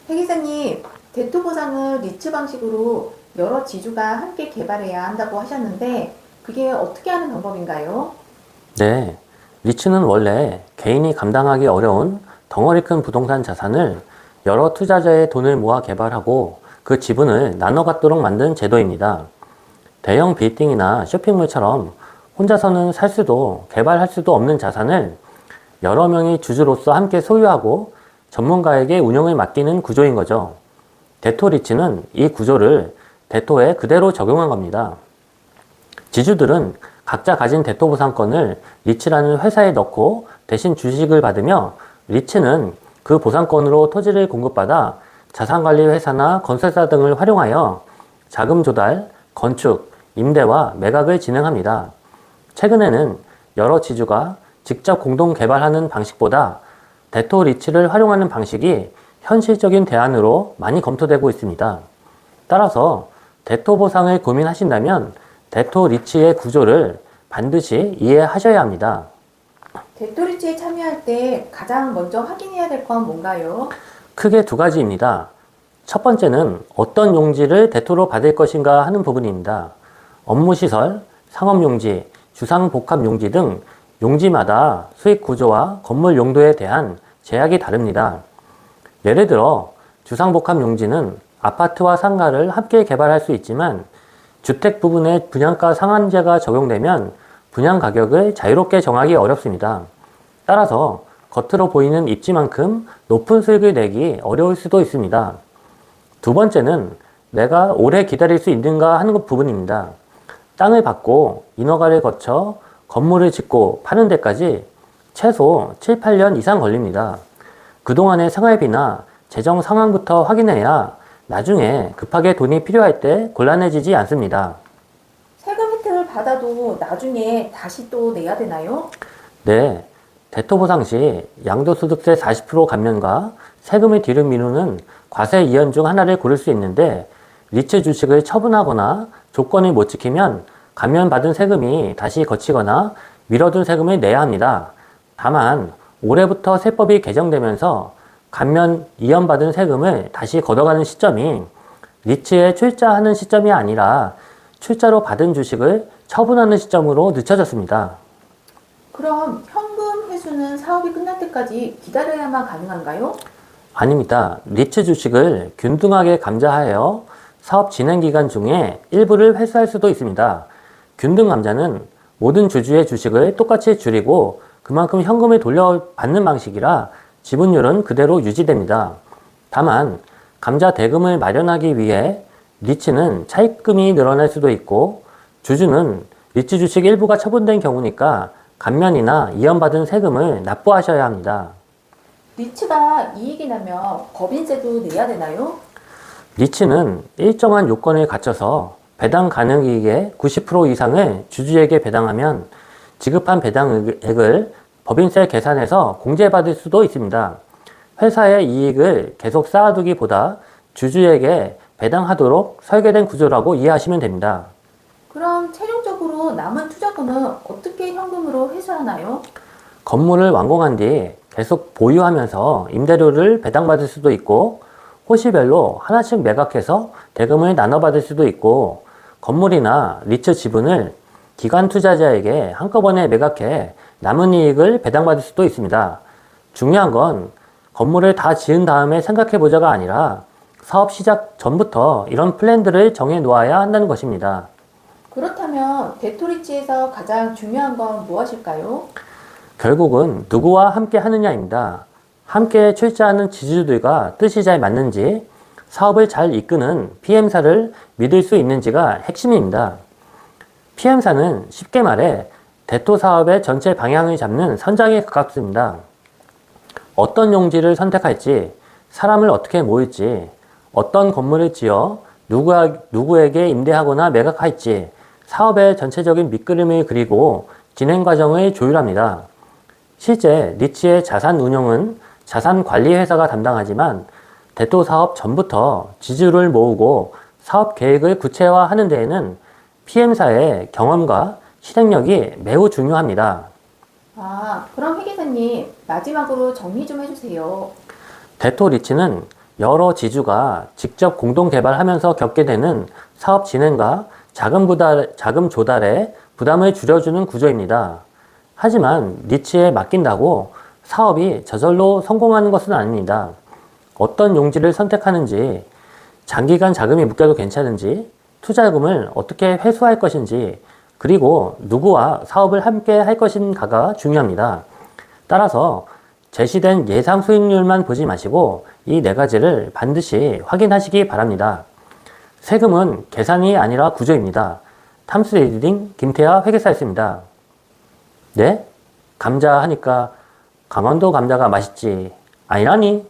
해 기사님, 대토 보상을 리츠 방식으로 여러 지주가 함께 개발해야 한다고 하셨는데, 그게 어떻게 하는 방법인가요? 네, 리츠는 원래 개인이 감당하기 어려운 덩어리 큰 부동산 자산을 여러 투자자의 돈을 모아 개발하고 그 지분을 나눠 갖도록 만든 제도입니다. 대형 빌딩이나 쇼핑몰처럼 혼자서는 살 수도 개발할 수도 없는 자산을 여러 명의 주주로서 함께 소유하고 전문가에게 운영을 맡기는 구조인 거죠. 대토 리츠는 이 구조를 대토에 그대로 적용한 겁니다. 지주들은 각자 가진 대토 보상권을 리츠라는 회사에 넣고 대신 주식을 받으며 리츠는 그 보상권으로 토지를 공급받아 자산관리 회사나 건설사 등을 활용하여 자금 조달, 건축, 임대와 매각을 진행합니다. 최근에는 여러 지주가 직접 공동 개발하는 방식보다 대토 리츠를 활용하는 방식이 현실적인 대안으로 많이 검토되고 있습니다. 따라서 대토 보상을 고민하신다면 대토 리츠의 구조를 반드시 이해하셔야 합니다. 대토 리츠에 참여할 때 가장 먼저 확인해야 될 건 뭔가요? 크게 두 가지입니다. 첫 번째는 어떤 용지를 대토로 받을 것인가 하는 부분입니다. 업무시설, 상업용지, 주상복합용지 등 용지마다 수익 구조와 건물 용도에 대한 제약이 다릅니다. 예를 들어 주상복합용지는 아파트와 상가를 함께 개발할 수 있지만 주택 부분에 분양가 상한제가 적용되면 분양 가격을 자유롭게 정하기 어렵습니다. 따라서 겉으로 보이는 입지만큼 높은 수익을 내기 어려울 수도 있습니다. 두 번째는 내가 오래 기다릴 수 있는가 하는 부분입니다. 땅을 받고 인허가를 거쳐 건물을 짓고 파는 데까지 최소 7, 8년 이상 걸립니다. 그동안의 생활비나 재정 상황부터 확인해야 나중에 급하게 돈이 필요할 때 곤란해지지 않습니다. 세금 혜택을 받아도 나중에 다시 또 내야 되나요? 네, 대토 보상 시 양도소득세 40% 감면과 세금을 뒤로 미루는 과세 이연 중 하나를 고를 수 있는데 리츠 주식을 처분하거나 조건을 못 지키면 감면받은 세금이 다시 거치거나 미뤄둔 세금을 내야 합니다. 다만 올해부터 세법이 개정되면서 감면 이연받은 세금을 다시 걷어가는 시점이 리츠에 출자하는 시점이 아니라 출자로 받은 주식을 처분하는 시점으로 늦춰졌습니다. 그럼 현금 회수는 사업이 끝날 때까지 기다려야만 가능한가요? 아닙니다. 리츠 주식을 균등하게 감자하여 사업 진행 기간 중에 일부를 회수할 수도 있습니다. 균등 감자는 모든 주주의 주식을 똑같이 줄이고 그만큼 현금을 돌려받는 방식이라 지분율은 그대로 유지됩니다. 다만 감자 대금을 마련하기 위해 리츠는 차입금이 늘어날 수도 있고 주주는 리츠 주식 일부가 처분된 경우니까 감면이나 이연받은 세금을 납부하셔야 합니다. 리츠가 이익이 나면 법인세도 내야 되나요? 리츠는 일정한 요건을 갖춰서 배당 가능 이익의 90% 이상을 주주에게 배당하면 지급한 배당액을 법인세 계산해서 공제받을 수도 있습니다. 회사의 이익을 계속 쌓아두기보다 주주에게 배당하도록 설계된 구조라고 이해하시면 됩니다. 그럼 최종적으로 남은 투자금은 어떻게 현금으로 회수하나요? 건물을 완공한 뒤 계속 보유하면서 임대료를 배당받을 수도 있고 호시별로 하나씩 매각해서 대금을 나눠받을 수도 있고 건물이나 리츠 지분을 기관 투자자에게 한꺼번에 매각해 남은 이익을 배당받을 수도 있습니다. 중요한 건 건물을 다 지은 다음에 생각해 보자가 아니라 사업 시작 전부터 이런 플랜들을 정해 놓아야 한다는 것입니다. 그렇다면 대토리치에서 가장 중요한 건 무엇일까요? 결국은 누구와 함께 하느냐입니다. 함께 출자하는 지주들과 뜻이 잘 맞는지, 사업을 잘 이끄는 PM사를 믿을 수 있는지가 핵심입니다. PM사는 쉽게 말해 대토 사업의 전체 방향을 잡는 선장에 가깝습니다. 어떤 용지를 선택할지, 사람을 어떻게 모을지, 어떤 건물을 지어 누구에게 임대하거나 매각할지 사업의 전체적인 밑그림을 그리고 진행 과정을 조율합니다. 실제 리츠의 자산 운용은 자산관리회사가 담당하지만 대토 사업 전부터 지주를 모으고 사업 계획을 구체화하는 데에는 PM사의 경험과 실행력이 매우 중요합니다. 그럼 해 기사님, 마지막으로 정리 좀 해주세요. 대토 리츠는 여러 지주가 직접 공동 개발하면서 겪게 되는 사업 진행과 자금 조달에 부담을 줄여주는 구조입니다. 하지만 니치에 맡긴다고 사업이 저절로 성공하는 것은 아닙니다. 어떤 용지를 선택하는지, 장기간 자금이 묶여도 괜찮은지, 투자금을 어떻게 회수할 것인지, 그리고 누구와 사업을 함께 할 것인가가 중요합니다. 따라서 제시된 예상 수익률만 보지 마시고 이 네 가지를 반드시 확인하시기 바랍니다. 세금은 계산이 아니라 구조입니다. 탐스리딩 김태하 회계사였습니다. 네? 감자 하니까 강원도 감자가 맛있지. 아니라니?